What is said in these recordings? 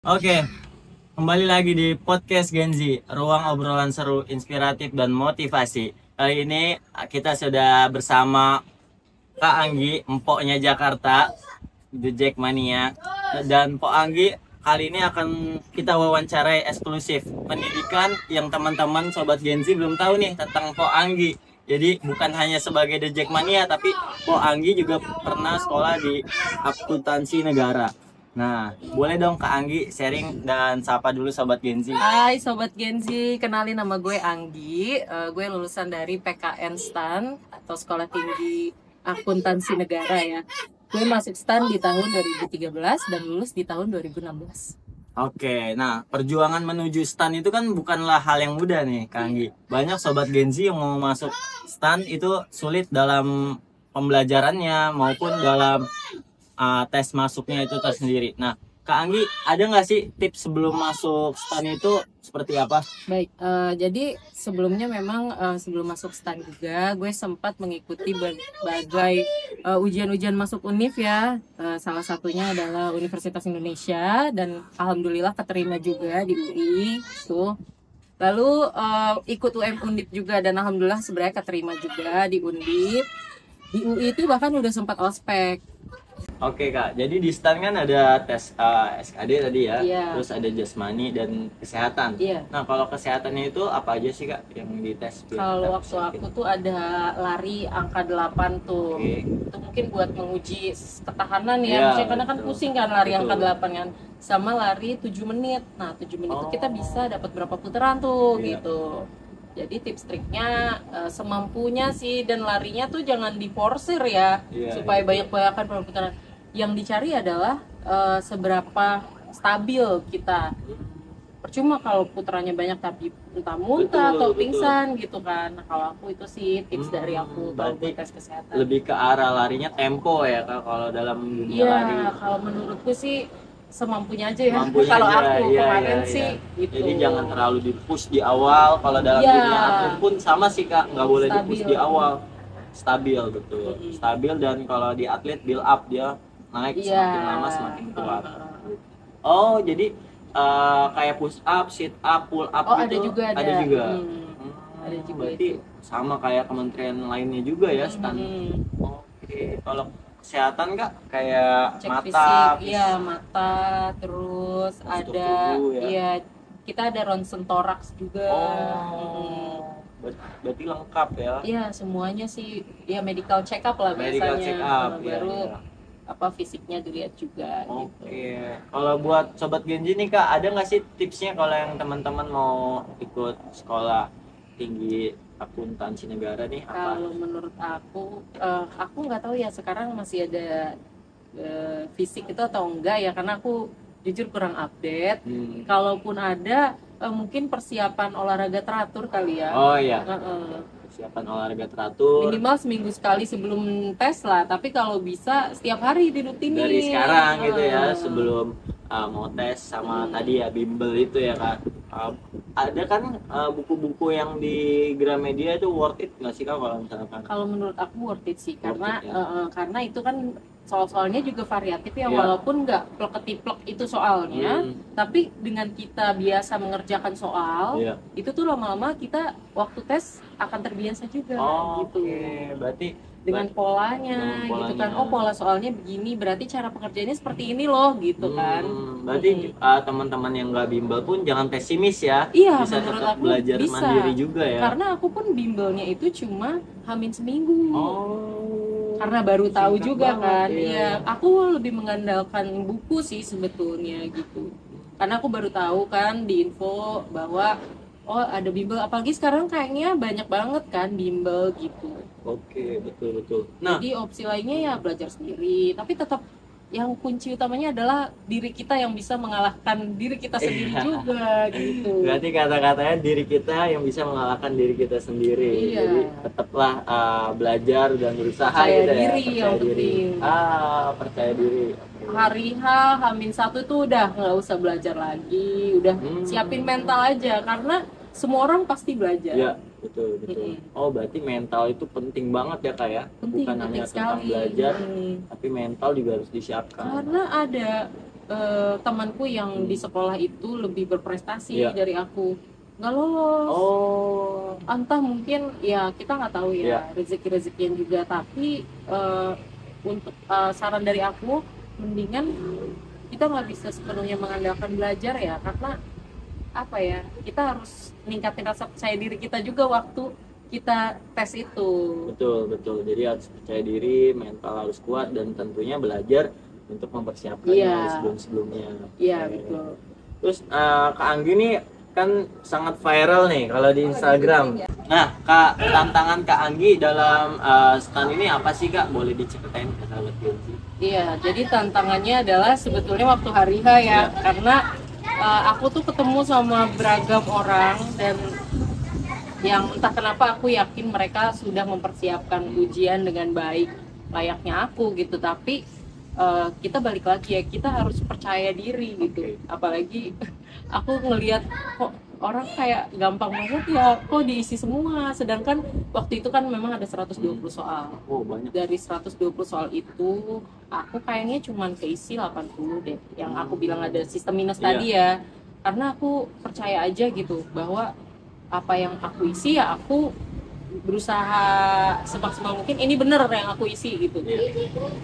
Oke, kembali lagi di podcast Gen Z, ruang obrolan seru, inspiratif, dan motivasi. Kali ini kita sudah bersama Kak Anggi, empoknya Jakarta, The Jackmania. Dan Pok Anggi kali ini akan kita wawancarai eksklusif pendidikan yang teman-teman Sobat Gen Z belum tahu nih tentang Pok Anggi. Jadi bukan hanya sebagai The Jackmania, tapi Pok Anggi juga pernah sekolah di akuntansi negara. Nah, boleh dong Kak Anggi sharing dan sapa dulu Sobat Gen Z. Hai Sobat Gen Z, kenalin nama gue Anggi. Gue lulusan dari PKN STAN atau Sekolah Tinggi Akuntansi Negara ya. Gue masuk STAN di tahun 2013 dan lulus di tahun 2016. Oke, nah perjuangan menuju STAN itu kan bukanlah hal yang mudah nih Kak Anggi. Banyak Sobat Gen Z yang mau masuk STAN itu sulit dalam pembelajarannya maupun dalam tes masuknya itu tersendiri. Nah, Kak Anggi, ada nggak sih tips sebelum masuk STAN itu seperti apa? Baik, jadi sebelumnya memang sebelum masuk STAN juga gue sempat mengikuti berbagai ujian-ujian masuk UNIF ya. Salah satunya adalah Universitas Indonesia dan alhamdulillah keterima juga di UI tuh. Lalu ikut UM Undip juga dan alhamdulillah sebenarnya keterima juga di Undip. Di UI itu bahkan udah sempat ospek. Oke Kak, jadi di STAN kan ada tes SKD tadi ya, Iya. terus ada jasmani dan kesehatan. Iya. Nah kalau kesehatannya itu apa aja sih Kak yang dites? Kalau waktu aku tuh ada lari angka 8 tuh. Oke. Itu mungkin buat menguji ketahanan ya. Iya, Maksudnya karena kan betul. pusing kan lari Betul. angka 8 kan. Sama lari 7 menit. Nah, 7 menit itu kita bisa dapat berapa putaran tuh Iya. gitu. Jadi tips triknya semampunya sih, dan larinya tuh jangan diporsir ya. Iya, Supaya iya. banyak-banyakan berapa putaran. Yang dicari adalah seberapa stabil kita. Percuma kalau putarannya banyak tapi entah muntah Betul, atau betul. pingsan gitu kan. Nah, kalau aku itu sih tips dari aku kalau berarti buat tes kesehatan. lebih ke arah larinya tempo ya Kak kalau dalam dunia Iya, lari. kalau menurutku sih semampunya aja ya. Mampunya Kalau aja, aku iya, kemarin iya, sih iya. gitu. Jadi jangan terlalu di push di awal. Kalau dalam Iya. dunia atlet pun sama sih Kak, nggak boleh di push Stabil. di awal. Stabil betul. Mm-mm. Stabil, dan kalau di atlet build up, dia naik Iya. semakin lama semakin kuat. Oh, jadi kayak push up, sit up, pull up Oh, gitu. ada juga ada. Ada juga. Ada juga Berarti itu. sama kayak kementerian lainnya juga ya, STAN. Oke, kalau kesehatan Kak kayak Cek mata, fisik, iya mata, terus Postur ada, tubuh ya. iya kita ada ronsen toraks juga. Oh, berarti lengkap ya. Iya semuanya sih, ya medical check up lah Medical biasanya. check up, Nah, ya, baru ya. apa fisiknya dilihat juga gitu. Oke, kalau buat Sobat Genji nih Kak, ada nggak sih tipsnya kalau yang teman-teman mau ikut sekolah tinggi akuntansi negara nih apa? Kalau menurut aku nggak tahu ya sekarang masih ada fisik itu atau enggak ya, karena aku jujur kurang update. Kalaupun ada, mungkin persiapan olahraga teratur kali ya. Oh iya, Heeh. persiapan olahraga teratur Minimal seminggu sekali sebelum tes lah, tapi kalau bisa setiap hari dirutinin dari sekarang gitu ya, Heeh. sebelum mau tes sama tadi ya bimbel itu ya Kak. Ada kan buku-buku yang di Gramedia itu worth it nggak sih Kak kalau misalkan? Kalau menurut aku worth it sih, karena it, ya. karena itu kan soal-soalnya juga variatif ya, Iya. walaupun nggak plek-ketiplek itu soalnya, tapi dengan kita biasa mengerjakan soal, Iya. itu tuh lama-lama kita waktu tes akan terbiasa juga gitu. Oke, berarti Dengan polanya, Dengan gitu kan. polanya. Oh, pola soalnya begini, berarti cara pengerjaannya seperti ini loh gitu kan. Berarti teman-teman yang nggak bimbel pun jangan pesimis ya. Iya, Bisa menurut tetap aku belajar bisa. mandiri juga ya. Karena aku pun bimbelnya itu cuma hamin seminggu. Oh. Karena baru tahu singkat juga banget, kan. iya. Iya, aku lebih mengandalkan buku sih sebetulnya gitu. Karena aku baru tahu kan di info bahwa oh ada bimbel, apalagi sekarang kayaknya banyak banget kan bimbel gitu. Oke, betul. Nah, Jadi opsi lainnya ya belajar sendiri, tapi tetap yang kunci utamanya adalah diri kita yang bisa mengalahkan diri kita sendiri juga gitu. berarti kata-katanya diri kita yang bisa mengalahkan diri kita sendiri. Iya. Jadi tetaplah belajar dan berusaha Percaya gitu ya. diri yang penting. Percaya diri. Hari H, H-1 tuh udah nggak usah belajar lagi, udah siapin mental aja, karena semua orang pasti belajar. Ya, betul. Oh, berarti mental itu penting banget ya Kak ya. Penting, Bukan penting hanya tentang sekali. belajar, tapi mental juga harus disiapkan. Karena ada temanku yang di sekolah itu lebih berprestasi Iya. dari aku, nggak lolos. Oh, Entah mungkin ya kita nggak tahu Iya. ya, rezeki-rezekian juga, tapi untuk saran dari aku, mendingan kita nggak bisa sepenuhnya mengandalkan belajar ya, karena apa ya, kita harus ningkatin rasa percaya diri kita juga waktu kita tes itu. betul betul. Jadi harus percaya diri, mental harus kuat, dan tentunya belajar untuk mempersiapkannya Iya. sebelum-sebelumnya. Iya Oke. betul. Terus Kak Anggi nih kan sangat viral nih kalau di Instagram. Nah, Kak, tantangan Kak Anggi dalam stand ini apa sih, Kak? Boleh diceritain ke sahabat Genzi? Iya, jadi tantangannya adalah sebetulnya waktu hari H ya, karena aku tuh ketemu sama beragam orang, dan yang entah kenapa aku yakin mereka sudah mempersiapkan ujian dengan baik, layaknya aku gitu. Tapi kita balik lagi ya, kita harus percaya diri gitu. Apalagi aku ngelihat kok orang kayak gampang banget ya, kok diisi semua, sedangkan waktu itu kan memang ada 120 soal. Oh, banyak. Dari 120 soal itu aku kayaknya cuman keisi 80 deh, yang aku bilang ada sistem minus tadi ya, karena aku percaya aja gitu bahwa apa yang aku isi ya aku berusaha semaksimal mungkin ini bener yang aku isi gitu.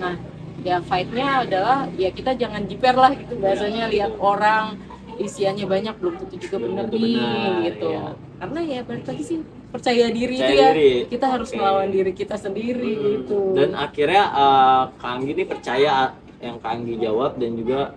Nah ya fight-nya adalah ya kita jangan jiper lah gitu, bahasanya lihat orang isiannya banyak belum tentu juga Belum bener tentu nih benar, gitu ya. Karena ya balik lagi sih percaya diri Percaya itu ya, diri. kita harus Oke. melawan diri kita sendiri gitu. Dan akhirnya Kak Anggi ini percaya yang Kak Anggi jawab, dan juga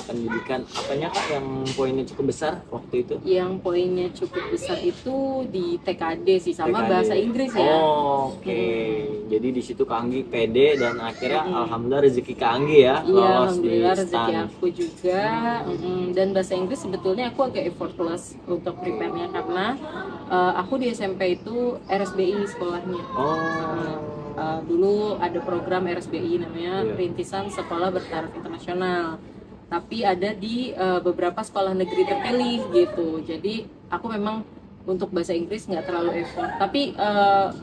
pendidikan apanya, Kak, yang poinnya cukup besar waktu itu? Yang poinnya cukup besar itu di TKD sih, sama TKD. bahasa Inggris ya. Oh, oke. Jadi di situ Kak Anggi pede, dan akhirnya alhamdulillah rezeki Kak Anggi ya Iya, lolos alhamdulillah di rezeki stand. aku juga. Dan bahasa Inggris sebetulnya aku agak effortless untuk prepare-nya, karena aku di SMP itu RSBI sekolahnya. Oh, Dulu ada program RSBI namanya Iya. Rintisan Sekolah Bertaraf Internasional, tapi ada di beberapa sekolah negeri terpilih gitu. Jadi aku memang untuk bahasa Inggris nggak terlalu effort, tapi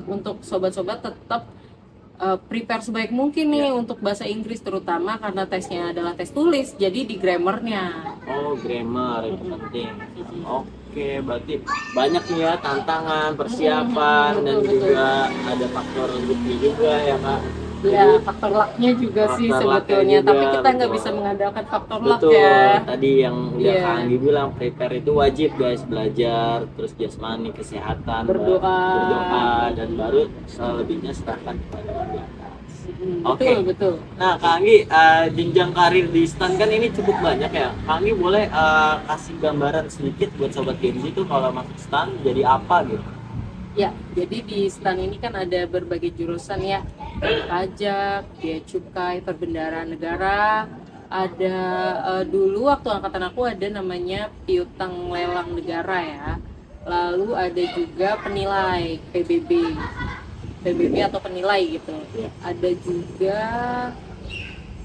untuk sobat-sobat tetap prepare sebaik mungkin nih untuk bahasa Inggris, terutama karena tesnya adalah tes tulis, jadi di grammarnya. oh, grammar itu penting. Oke, berarti banyak nih ya tantangan, persiapan, dan Betul, juga ada faktor rezeki juga ya, Kak. Ya, faktor lucknya juga sih Faktor lucknya sebetulnya, juga, tapi kita nggak betul. bisa mengandalkan faktor luck Betul, ya. tadi yang udah Iya. Kak Anggi bilang, prepare itu wajib guys, belajar, terus jasmani, kesehatan, berdoa, dan baru selebihnya serahkan kepada Yang di atas. Oke. Betul, betul. Nah, Kak Anggi, jenjang karir di stand kan ini cukup banyak ya. Kak Anggi boleh kasih gambaran sedikit buat sobat Genzi tuh kalau masuk stand jadi apa gitu? Ya, jadi di stand ini kan ada berbagai jurusan ya, pajak, bea cukai, perbendaharaan negara, ada dulu waktu angkatan aku ada namanya piutang lelang negara ya, lalu ada juga penilai PBB atau penilai gitu, Iya. ada juga,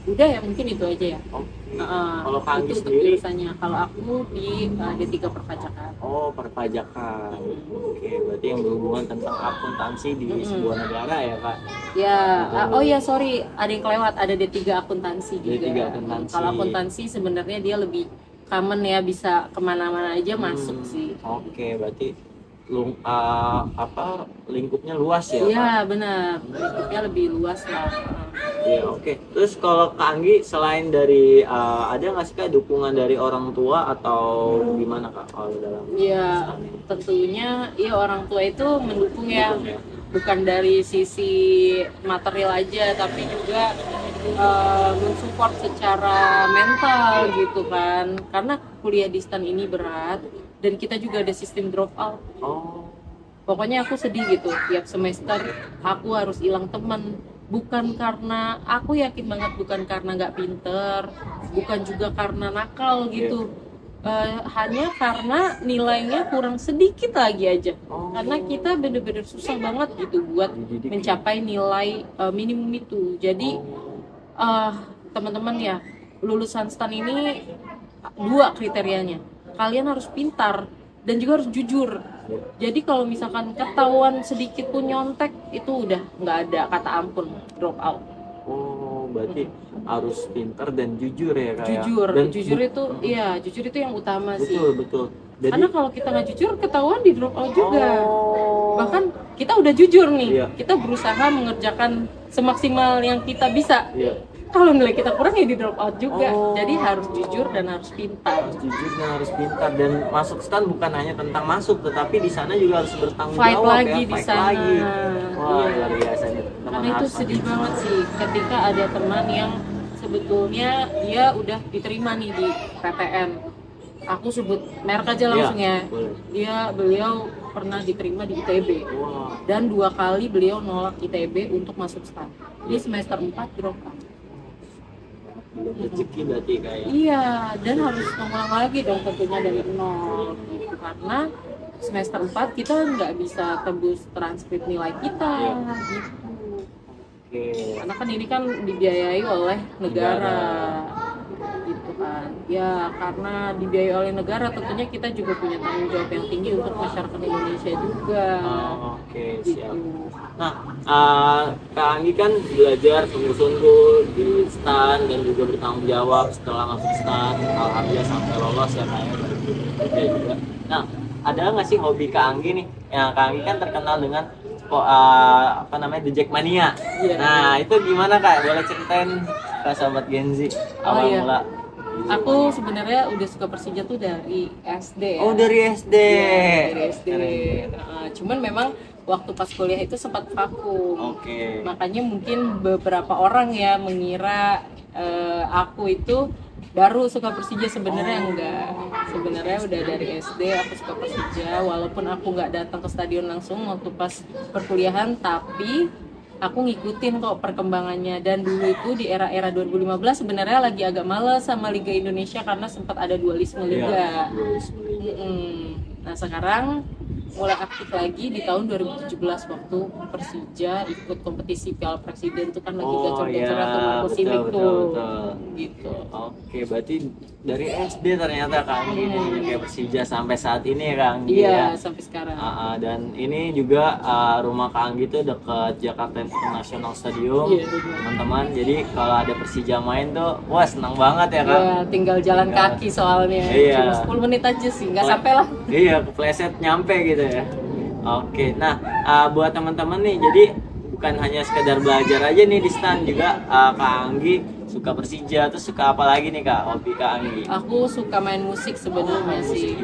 udah ya mungkin itu aja ya. Oh, kalau Kak Anggi Itu untuk sendiri? jurusannya. Kalau aku di D3 perpajakan. Oh, perpajakan. Oke, berarti yang berhubungan tentang akuntansi di sebuah negara ya, Kak? Ya, oh ya sorry, ada yang kelewat, ada D3 akuntansi juga. D3 akuntansi. Kalau akuntansi sebenarnya dia lebih common ya, bisa kemana-mana aja masuk sih. Oke, berarti lingkupnya luas ya, Pak? Iya benar, lingkupnya lebih luas lah. Iya, oke. Terus kalau Kak Anggi selain dari ada nggak sih, Kak, dukungan dari orang tua atau gimana, Kak, kalau dalam Iya, stand ini? tentunya ya orang tua itu mendukung ya, Mendukung ya. bukan dari sisi material aja, tapi juga mensupport secara mental gitu kan, karena kuliah di stand ini berat dan kita juga ada sistem drop out. Oh, Pokoknya aku sedih gitu, tiap semester aku harus hilang teman, bukan karena, aku yakin banget bukan karena nggak pinter, bukan juga karena nakal gitu. Hanya karena nilainya kurang sedikit lagi aja, karena kita bener-bener susah banget gitu buat dididik. mencapai nilai minimum itu. Jadi teman-teman ya, lulusan STAN ini dua kriterianya, kalian harus pintar dan juga harus jujur. Jadi kalau misalkan ketahuan sedikit pun nyontek, itu udah nggak ada kata ampun, drop out. Oh, berarti harus pintar dan jujur ya Kak ya. Jujur, Dan jujur itu iya, jujur itu yang utama sih. betul. Jadi Karena kalau kita nggak jujur ketahuan di drop out juga. oh, Bahkan kita udah jujur nih, Iya. kita berusaha mengerjakan semaksimal yang kita bisa. iya, Kalau nilai kita kurang ya di drop out juga. Oh. Jadi harus jujur dan harus pintar. harus jujur dan harus pintar, dan masuk stan bukan hanya tentang masuk, tetapi di sana juga harus bertanggung Fight jawab lagi ya, di fight sana. lagi. Wah, Iya. luar biasa nih teman. Karena itu sedih banget sih ketika ada teman yang sebetulnya dia udah diterima nih di PTN. Aku sebut merek aja langsung ya. Beliau pernah diterima di ITB. Wah, Dan 2 kali beliau nolak ITB untuk masuk stan. Di semester 4 drop out. belum rezeki berarti kayak. Iya, dan harus mengulang lagi dong tentunya dari nol gitu. Karena semester 4 kita nggak bisa tebus transkrip nilai kita gitu. Oke. Karena kan ini kan dibiayai oleh negara gitu kan. Ya karena dibiayai oleh negara tentunya kita juga punya tanggung jawab yang tinggi untuk masyarakat Indonesia juga. Oke, siap. Gitu. Nah, Kak Anggi kan belajar sungguh-sungguh di stan dan juga bertanggung jawab setelah masuk stan, alhamdulillah sampai lolos ya kayak kerja juga. Nah, ada nggak sih hobi Kak Anggi nih? Ya, Kak Anggi kan terkenal dengan apa namanya, The Jackmania. Iya. Nah, itu gimana Kak? Boleh ceritain ke sahabat Gen Z awal iya. mula? Aku sebenarnya udah suka Persija tuh dari SD ya. Oh, dari SD. Iya, dari SD. Keren. Cuman memang waktu pas kuliah itu sempat vakum. Oke. Makanya mungkin beberapa orang ya mengira aku itu baru suka Persija, sebenarnya enggak. Sebenarnya udah dari SD aku suka Persija, walaupun aku nggak datang ke stadion langsung waktu pas perkuliahan, tapi aku ngikutin kok perkembangannya. Dan dulu itu di era-era 2015 sebenarnya lagi agak males sama Liga Indonesia karena sempat ada dualisme liga. Nah sekarang mulai aktif lagi di tahun 2017 waktu Persija ikut kompetisi Piala Presiden, itu kan lagi gacor-gacoran tuh Marco Simic tuh gitu. Oke, berarti dari SD ternyata Kak Anggi ini kayak Persija sampai saat ini ya Kak Anggi Iya ya. sampai sekarang. Dan ini juga rumah Kak Anggi tuh dekat Jakarta International Stadium. Iya, Teman-teman, jadi kalau ada Persija main tuh wah senang banget ya Kak. Ya, tinggal jalan kaki soalnya. Iya. Cuma 10 menit aja sih, nggak sampai lah. Iya, kepleset nyampe gitu ya. Oke, nah buat teman-teman nih, jadi bukan hanya sekedar belajar aja nih di stan, juga Kak Anggi suka Persija, terus suka apa lagi nih Kak, hobi Kak Anggi? Aku suka main musik sebenarnya sih,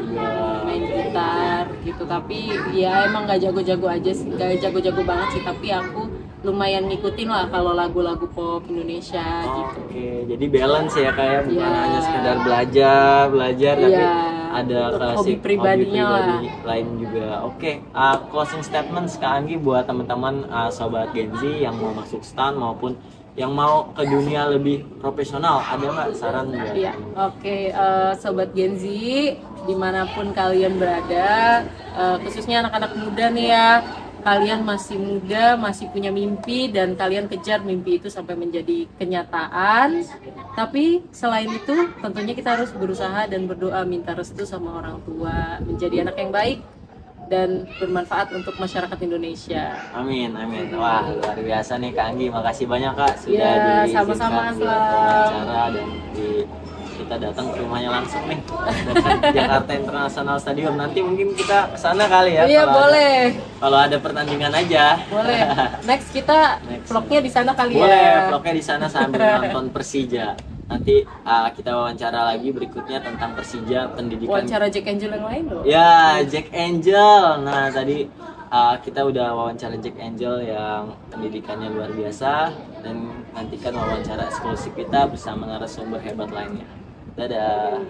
main gitar gitu, tapi ya emang nggak jago-jago aja sih, nggak jago-jago banget sih, tapi aku lumayan ngikutin lah kalau lagu-lagu pop Indonesia gitu. Oke, jadi balance ya kayak bukan Iya. hanya sekedar belajar tapi Iya, ada untuk klasik hobi pribadinya pribadi lain juga. Oke, closing statement Kak Anggi buat teman-teman sobat Gen Z yang mau masuk stan maupun yang mau ke dunia lebih profesional, ada nggak saran buat? Iya, oke, sobat Gen Z dimanapun kalian berada, khususnya anak-anak muda nih ya, kalian masih muda, masih punya mimpi, dan kalian kejar mimpi itu sampai menjadi kenyataan. Tapi selain itu tentunya kita harus berusaha dan berdoa, minta restu sama orang tua, menjadi anak yang baik dan bermanfaat untuk masyarakat Indonesia. Amin, amin. Wah, luar biasa nih Kak Anggi. Makasih banyak Kak sudah Ya, diizinkan sama-sama, buat Aslam. wawancara dan kita datang ke rumahnya langsung nih dekat Jakarta International Stadium. Nanti mungkin kita kesana kali ya. Iya, kalau boleh. kalau ada pertandingan aja. Boleh. Next kita vlognya di sana kali Boleh, ya. vlognya di sana sambil nonton Persija. Nanti kita wawancara lagi berikutnya tentang Persija, pendidikan. Wawancara Jack Angel yang lain loh. Ya, Jack Angel. Nah, tadi kita udah wawancara Jack Angel yang pendidikannya luar biasa, dan nantikan wawancara eksklusif kita bersama narasumber hebat lainnya. Dadah.